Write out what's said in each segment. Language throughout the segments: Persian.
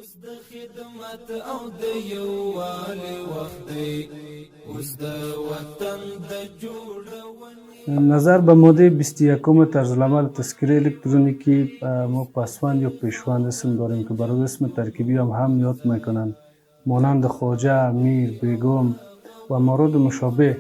اوس د خدمت او د یووالي وخت دی، اوس د وطن د جوړونې. نظر به ماده 21 طرزالعمل تذکره الکترونیکی ما پسوند یا پیشوند اسم داریم که برای اسم ترکیبی هم یاد میکنند مانند خواجه، میر، بیگم و موارد مشابه.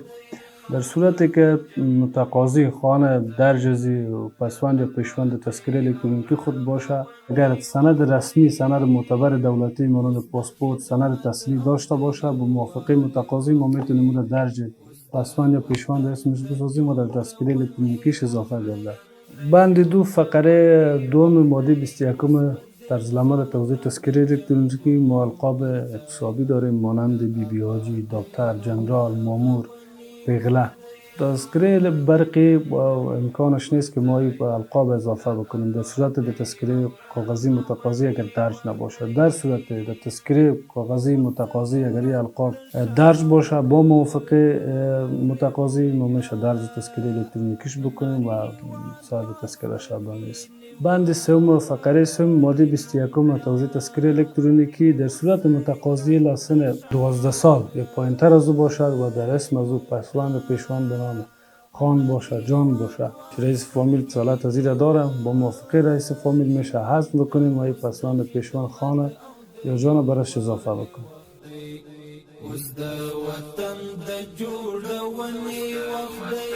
در صورتی که متقاضی خانه درجزی و پسوند یا پیشوند تذکره الکترونیکی خود باشه، اگر سند رسمی، سند معتبر دولتی مانند پاسپورت، سند تحصیلی داشته باشه، با موافقه متقاضی ما میتونیم اون درج پسوند یا پیشوند اسمش بسازیم و در تذکره الکترونیکیش اضافه گردد. بند 2 فقره دوم ماده 21 طرزالعمل توزیع تذکره الکترونیکی ما القاب اکتسابی داریم مانند بی حاجی، دکتر، جنرال، مامور، پیغله. تذکره برقی با امکانش نیست که ما القاب اضافه بکنیم در صورت به تذکره کاغذی متقاضی اگر درج نباشه. در صورت در تذکره کاغذی متقاضی اگر این القاب درج باشه با موافقه متقاضی ما میشه درج تذکره الکترونیکیش بکنیم و صاحب تذکره شبانه است. بند 3 فقره 3 ماده 21 توزیع تذکره الکترونیکی در صورت متقاضی لسن 12 سال یا پایینتر از او باشد و در اسم از او پسوند و پیشوند به نام خان باشه، جان باشه. رئیس فامیل اطلاعات از این دارم، با موافقه رئیس فامیل میشه حذف بکنیم و این پسوند و پیشوند خان یا جان برش اضافه بکنیم. اوس د وطن د جوړونې وخت دی.